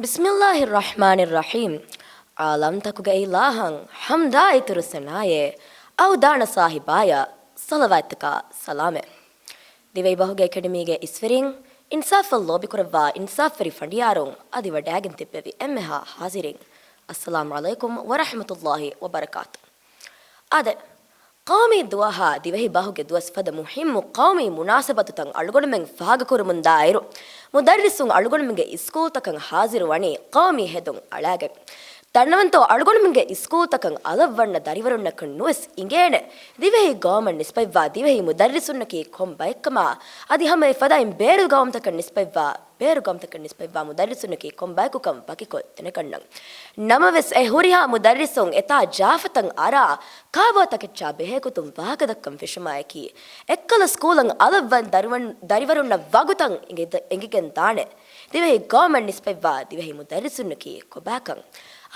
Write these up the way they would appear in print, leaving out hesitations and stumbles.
Bismillahirrahmanirrahim. Alam takuga ilahang hamda iturusanaye awdana sahibaya salawataka salame. Divei bahuge academyge isfering insafal lobby kurava insafari fandiyarung adi wadagen tippevi emmeha haziring. Assalamu alaikum wa rahmatullahi wa barakatuh. Ade قومي دواها ديوهي باهوك دواس فدا مهم قومي مناسبة تن ألغون من فاق كورمون دائرو مدرسون ألغون من إسكول تكن حاضر واني قومي هدون ألاغن ತನ್ನವಂತೋ ಅಳುಗೊಳಮಿಂಗೆ school ತಕಂ ಅಲವಣ್ಣ ದರಿವರುಣ್ಣಕ ನುಸ್ ಇಂಗೇನೆ ದಿವೆಹಿ ಗೌಮನ್ ನಿಸ್ಪೈವಾ ದಿವೆಹಿ ಮುದರ್ರಿಸುನ್ನಕಿ ಕೊಂಬೈಕಮ ಅದಿ ಹಮೆ ಫದಾಯಿಂ ಬೇರು ಗೌಮ್ ತಕಂ ನಿಸ್ಪೈವಾ ಮುದರ್ರಿಸುನ್ನಕಿ ಕೊಂಬೈಕುಕಂ ಬಕಿಕೊಲ್ ತೆನಕಣ್ಣಂ ನಮವೆಸ್ A ಹುರಿಹಾ ಮುದರ್ರಿಸುಂ ಎತಾ ಜಾಫತಂ ಅರಾ ಕಾಬೋ ತಕೆಚ್ಚಾ ಬೆಹೆಕುತುಂ ವಾಗದಕ್ಕಂ ಫಿಶಮಾಯಕಿ ಎಕ್ಕಲ ಸ್ಕೂಲಂ ಅಲವನ್ ದರಿವರುಣ್ಣ ವಗುತಂ ಎಂಗಿಗೆನ್ ತಾಣೆ ದಿವೆಹಿ ಗೌಮನ್ ನಿಸ್ಪೈವಾ ದಿವೆಹಿ ಮುದರ್ರಿಸುನ್ನಕಿ ಕೊಬಾಕಂ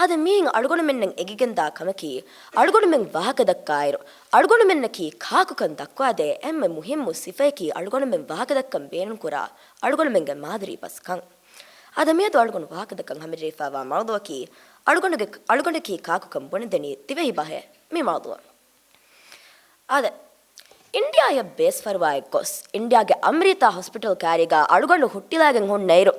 ಅದ ಮೀಂಗ್ ಅಳುಗೊಣ ಮೆನ್ನಂಗ್ ಎಗಿಗೆಂದ ಕಮಕಿ ಅಳುಗೊಣ Meng ವಾಹಕದಕ್ಕಾಯಿರು ಅಳುಗೊಣ ಮೆನ್ನಕಿ ಕಾಕುಕನ್ ದಕ್ವಾದೆ ಎಮ್ಮೆ ಮುಹಿಮ್ಮು ಸಿಫೈಕಿ ಅಳುಗೊಣ Meng ವಾಹಕದಕ್ಕಂ ಬೇಣನ್ ಕುರ ಅಳುಗೊಣ ಮೆಂಗೆ ಮಾದರಿ ಬಸ್ಕಂ ಅದ ಮೇದು ಅಳುಗೊಣ ವಾಹಕದಕ್ಕಂ ಹಮೆಜೇಫಾವಾ ಮೌದುವಕಿ ಅಳುಗೊಣಕಿ ಕಾಕುಕಂ ಬೊಣದನಿ ತಿವೆಹಿ ಬಹೆ me ಮೌದುವ ಅದ ಇಂಡಿಯಾಯ base ಫರ್ವಾಯ್ ಕೊಸ್ ಇಂಡಿಯಾಗೆ ಅಮೃತಾ ಹಾಸ್ಪಿಟಲ್ ಕ್ಯಾರಿಗ ಅಳುಗೊಂಡು ಹುಟ್ಟಿಲಾಗೆ ಹೊಣ್ಣೈರು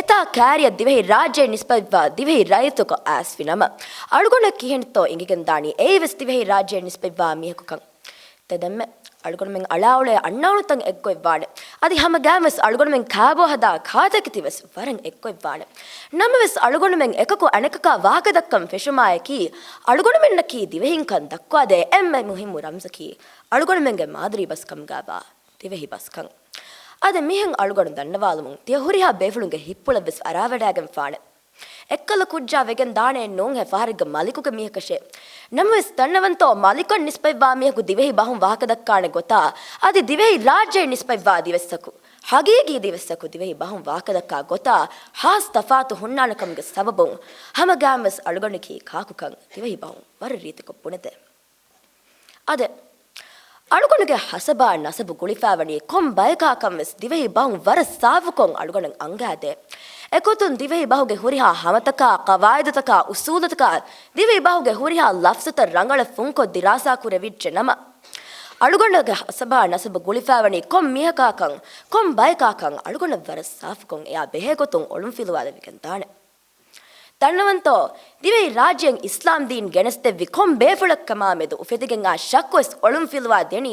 ಎತಾ ಕ್ಯಾರಿಯ ದಿವೆಹಿ ರಾಜ್ಯ ನಿಸ್ಪೈವ ದಿವೆಹಿ ರೈತುಕ ಆಸ್ವಿನಮ ಅಳುಗೊಂಡಕ್ಕಿ ಹೆಣ್ತೋ ಇಂಗಿಗೆಂದಾಣಿ ಏವೆಸ್ ದಿವೆಹಿ ರಾಜ್ಯ ನಿಸ್ಪೈವ ಮಿಹಕುಕಂ ತೆದೆಮ್ಮೆ ಅಳುಗೊಂಡು ಮೆಂಗ್ ಅಳಾವಳೆ ಅಣ್ಣಾವಳು ತಂಗ ಎಕ್ಕೊಯ್ವಾಣೆ ಅದಿ ಹಮ ಗ್ಯಾಮೆಸ್ ಅಳುಗೊಂಡು ಮೆಂಗ್ ಖಾಬೋ ಹದ ಖಾತಕಿತಿವೆಸ್ ವರಂಗ್ ಎಕ್ಕೊಯ್ವಾಣೆ ನಮವೆಸ್ ಅಳುಗೊಂಡು ಮೆಂಗ್ ಎಕಕು ಅಣೆಕಕ ವಾಕದಕ್ಕಂ ಫೆಶುಮಾಯಕಿ ಅಳುಗೊಂಡು ಮೆನ್ನಕಿ ದಿವೆಹಿಂಕನ್ ದಕ್ವಾದೆ ಎಮ್ಮೆ ಮುಹಿಮ್ಮು ರಂಸಕಿ ಅಳುಗೊಂಡು ಮೆಂಗೆ ಮಾದರಿ ಬಸ್ಕಂ ಗಾಬಾ ದಿವೆಹಿ ಬಸ್ಕಂ ಅದೆ ಮಿಹೆಂಗ್ ಅಳುಗೊಂಡು ದಂಡವಾಲುಮುಂ ತಿಯ ಹುರಿಹಾ ಬೇಫುಳುಂಗೆ ಹಿಪ್ಪುಳವೆಸ್ ಅರಾವಡಾಗಂ ಫಾಣೆ ಎಕ್ಕಲ ಕುಜ್ಜಾ ವೆಗೆನ್ ದಾಣೆ ನೋಂಗ್ ಹೆ ಫಾರಿಗ ಮಲಿಕುಗ ಮಿಹಕಶೆ ನಮವೆಸ್ ತನ್ನವಂತೋ ಮಲಿಕನ್ ನಿಸ್ಪೈವಾ ಮಿಹಕು ದಿವೆಹಿ ಬಾಹುಂ ವಾಕದಕ್ಕಾಣೆ ಗೊತ್ತಾ ಅದಿ ದಿವೆಹಿ ರಾಜ್ಯ ನಿಸ್ಪೈವಾ ದಿವೆಸ್ಸಕು ಹಗೀಗಿ ದಿವೆಸ್ಸಕು ದಿವೆಹಿ ಬಾಹುಂ ವಾಕದಕ್ಕಾ ಗೊತ್ತಾ ಹಾಸ್ ತಫಾತು ಹುಣ್ಣಾಣಕಂಗೆ ಸಬಬುಂ ಹಮಗಾಮಸ್ ಅಳುಗಣಿಕಿ ಕಾಕುಕಂ ದಿವೆಹಿ ಬಾಹುಂ ವರ ರೀತಿಕ ಪುಣತೆ ಅದೆ ಅಳುಗೊಣಗೆ ಹಸಬಾ ನಸಬು ಗುಳಿಫಾವಣಿ ಕೊಂ ಬಯಕಾಕಂವೆಸ್ ದಿವೆಹಿ ಬಾಹುಂ ವರ ಸಾವುಕೊಂ ಅಳುಗೊಣಂಗ್ ಅಂಗಾದೆ ಎಕೊತುನ್ ದಿವೆಹಿ ಬಾಹುಗೆ ಹುರಿಹಾ ಹಮತಕ ಕವಾಯದತಕ ಉಸೂಲತಕ ದಿವೆಹಿ ಬಾಹುಗೆ ಹುರಿಹಾ ಲಫ್ಸತ ರಂಗಳ ಫುಂಕೊ ದಿರಾಸಾ ಕುರೆವಿಚ್ಚೆ ನಮ ಅಳುಗೊಂಡಗೆ ಹಸಬಾ ನಸಬು ಗುಳಿಫಾವಣಿ ಕೊಂ ಮಿಹಕಾಕಂ ಕೊಂ ಬಯಕಾಕಂ ಅಳುಗೊಂಡ ವರ ಸಾವುಕೊಂ ಯಾ ಬೆಹೆಗೊತುಂ ಒಳುಂ ಫಿಲುವಾದವಿಕೆಂತಾಣೆ ತಣ್ಣವಂತೋ ದಿವೆಹಿ ರಾಜ್ಯಂ ಇಸ್ಲಾಂ ದೀನ್ ಗೆಣಸ್ತೆವ್ವಿ ಕೊಂ ಬೇಫುಳಕ್ಕಮ ಮೆದು ಉಫೆದಿಗೆಂಗ ಶಕ್ವಸ್ ಒಳುಂ ಫಿಲುವಾ ದೆಣಿ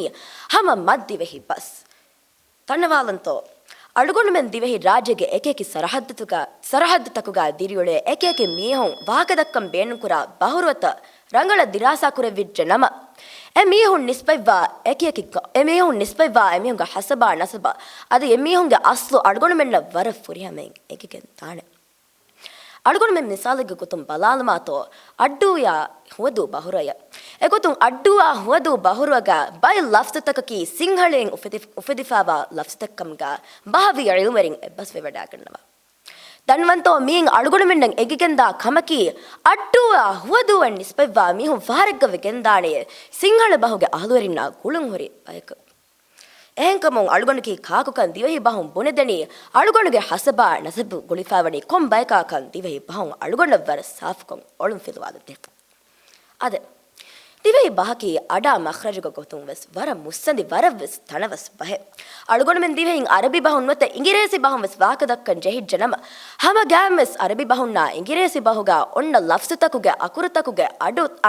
ಹಮ ಮದ್ ದಿವೆಹಿ ಬಸ್ ತಣ್ಣವಾಲಂತೋ ಅಳುಗೊಂಡು ಮೆನ್ ದಿವೆಹಿ ರಾಜ್ಯಗೆ ಏಕೇಕಿ ಸರಹದ್ದು ತಕುಗ ದಿರಿಯೊಳೆ ಏಕೇಕಿ ಮೀಹೊಂ ವಾಕದಕ್ಕಂ ಬೇಣುಕುರ ಬಹುರುವತ ರಂಗಳ ದಿರಾಸಾ ಕುರೆವಿಜ್ಜ ನಮ ಎ ಮೀಹುಂ ನಿಸ್ಪೈವಾ ಎಮೀಹುಂಗ ಹಸಬಾ ನಸಬಾ ಅದು ಎಮೀಹುಂಗೆ ಅಸ್ಲು ಅಳುಗೊಂಡು ಮೆನ್ನ ವರ ಫುರಿಯಮೆಂ ಏಕೆಗೆನ್ ತಾಣೆ ಅಳುಗೊಂಡು ಮೆನ್ ಮಿಸಾಲಿಗೆ ಗೊತ್ತುಂ ಬಲಾಲ ಮಾತೋ ಅಡ್ಡೂಯ ಹುವದು ಬಹುರಯ ಎಗೊತ್ತುಂ ಅಡ್ಡುವ ಹುವದು ಬಹುರುವಗ ಬೈ ಲಫ್ಸತಕಕಿ ಸಿಂಹಳೆಂ ಉಫೆದಿಫಾವ ಲಫ್ಸತಕ್ಕಂಗ ಬಹವಿ ಇಳುಮರಿಂಗ್ ಎಬ್ಬಸ್ ವೆವಡಾಗಣ್ಣವ ತನ್ವಂತೋ ಮೀಂಗ್ ಅಳುಗೊಂಡು ಮೆನ್ನಂಗ್ ಎಗಿಗೆಂದ ಕಮಕಿ ಅಡ್ಡುವ ಹುವದು ಅಣ್ ನಿಸ್ಪೈವಾ ಮೀಹುಂ ಫಾರಗ್ಗವೆಗೆಂದಾಣೆ ಸಿಂಹಳ ಬಹುಗೆ ಆಲುವರಿನ ಕುಳುಂ ಹೊರಿ ಬಯಕ ಏಂಕಮೊಂ ಅಳುಗೊಂಡುಕಿ ಕಾಕುಕನ್ ದಿವೆಹಿ ಬಾಹುಂ ಬುಣೆದಣಿ ಅಳುಗೊಂಡುಗೆ ಹಸಬಾ ನಸಬು ಗುಳಿಫಾವಣಿ ಕೊಂ ಬಯಕಾಕನ್ ದಿವೆಹಿ ಬಾಹುಂ ಅಳುಗೊಂಡ ವರ ಸಾಫ್ಕೊಂ ಒಳುಂ ಫಿಲುವಾದದ್ದೆ ಅದೆ ದಿವೆಹಿ ಬಾಹಕಿ ಅಡಾ ಮಖ್ರಜುಗ ಗೊತ್ತುಂ ವೆಸ್ ವರ ಮುಸ್ಸಂದಿ ವರವೆಸ್ ತಣವಸ್ ಬಹೆ ಅಳುಗೊಂಡು ಮೆನ್ ದಿವೆಹಿಂಗ್ ಅರಬಿ ಬಾಹುಂ ನೊತ್ತೆ ಇಂಗಿರೇಸಿ ಬಾಹುಂ ವೆಸ್ ವಾಕದಕ್ಕನ್ ಜಹಿದ್ ಜನಮ ಹಮ ಗ್ಯಾಮ್ ವೆಸ್ ಅರಬಿ ಬಾಹುಂನ ಇಂಗಿರೇಸಿ ಬಾಹುಗ ಒಣ್ಣ ಲಫ್ಸುತಕುಗೆ ಅಕುರುತಕುಗೆ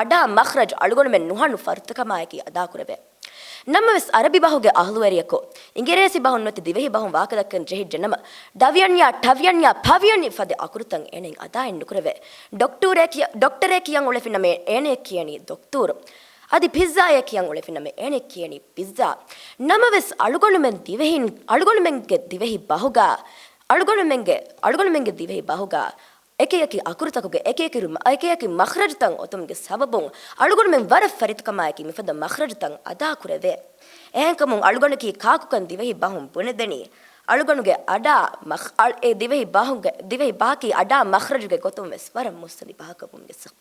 ಅಡಾ ಮಖ್ರಜ್ ಅಳುಗೊಂಡು ಮೆನ್ ನುಹಣ್ಣು ಫರ್ತಕಮಾಯಕಿ ಅದಾ ಕುರವೆ ನಮ್ಮವೆಸ್ ಅರಬಿ ಬಾಹುಗೆ ಆಹ್ಲುವರಿಯಕೋ ಇಂಗಿರೇಸಿ ಬಾಹುನ್ ನೊತ್ತೆ ದಿವೆಹಿ ಬಾಹುಂ ವಾಕದಕ್ಕನ್ ಜಹಿದ್ ಜನಮ ದವ್ಯಣ್ಯ ಠವ್ಯಣ್ಯ ಭವ್ಯಣ್ಯ ಫದೆ ಅಕುರುತಂ ಏನೆಂಗ್ ಅದಾ ಎಣ್ಣು ಕುರವೆ ಡಾಕ್ಟರೇ ಕಿಯಂಗ್ ಉಳೆಫಿನಮೆ ಏನೆ ಕಿಯಣಿ ದೊಕ್ತೂರು ಅದಿ ಪಿಜ್ಜಾ ಏಕಿಯಂಗ್ ಉಳೆಫಿನಮೆ ಏನೆ ಕಿಯಣಿ ಪಿಜ್ಜಾ ನಮವೆಸ್ ಅಳುಗೊಂಡು ಮೆಂಗೆ ದಿವೆಹಿ ಬಾಹುಗ ಅಳುಗೊಂಡು ಮೆಂಗೆ ದಿವೆಹಿ ಬಾಹುಗ ಏಕೆಯಕಿ ಅಕುರುತಕುಗೆ ಏಕೆಯಕಿ ಮಖ್ರಜ್ ತಂಗ್ ಒತುಮ್ಗೆ ಸಬಬುಂ ಅಳುಗೊಂಡು ಮೆಂಗ್ ವರ ಫರಿತಕಮಾಯಕಿ ಮಿಫದ ಮಖ್ರಜ್ ತಂಗ್ ಅದಾ ಕುರವೆ ಏಂಕಮುಂ ಅಳುಗೊಂಡುಕಿ ಕಾಕುಕನ್ ದಿವೆಹಿ ಬಾಹುಂ ಪುಣೆದಣಿ ಅಳುಗೊಂಡುಗೆ ಅಡಾ ದಿವೆಹಿ ಬಾಕಿ ಅಡಾ ಮಖ್ರಜ್ಗೆ ಗೊತ್ತುಂ ವೆಸ್ ವರ ಮುಸ್ತಲಿ ಬಾಹಕಬುಂಗೆ ಸ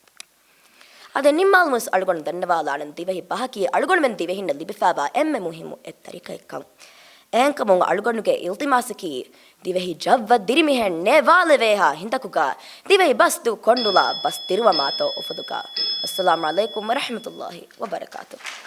ಅದೆ ನಿಮ್ಮಾಲ್ಮುಸ್ ಅಳುಗೊಂಡು ದಂಡವಾಲಾನನ್ ದಿವೆಹಿ ಬಾಕಿ ಅಳುಗೊಂಡು ಮೆನ್ ದಿವೆಹಿನ ಲಿಬಿಫಾವಾ ಎಮ್ಮೆ ಮುಹಿಮು ಎತ್ತರಿಕೈಕಂ ಎಂಕಮುಂಗ ಅಳುಗಣ್ಣುಗೆ ಇಲ್ತಿಮಾಸಕಿ ದಿವೆಹಿ ಜವ್ವ ದಿರಿಮಿಹೆಣ್ ನೇವಾಲೆವೇಹ ಹಿಂದಕುಗ ದಿವೆಹಿ ಬಸ್ದು ಕೊಂಡುಲ ಬಸ್ ತಿರುವ ಮಾತೋ ಉಫದುಕ. ಅಸ್ಸಲಾಮು ಅಲೈಕುಂ ವರಹಮತುಲ್ಲಾಹಿ ವಬರಕಾತು.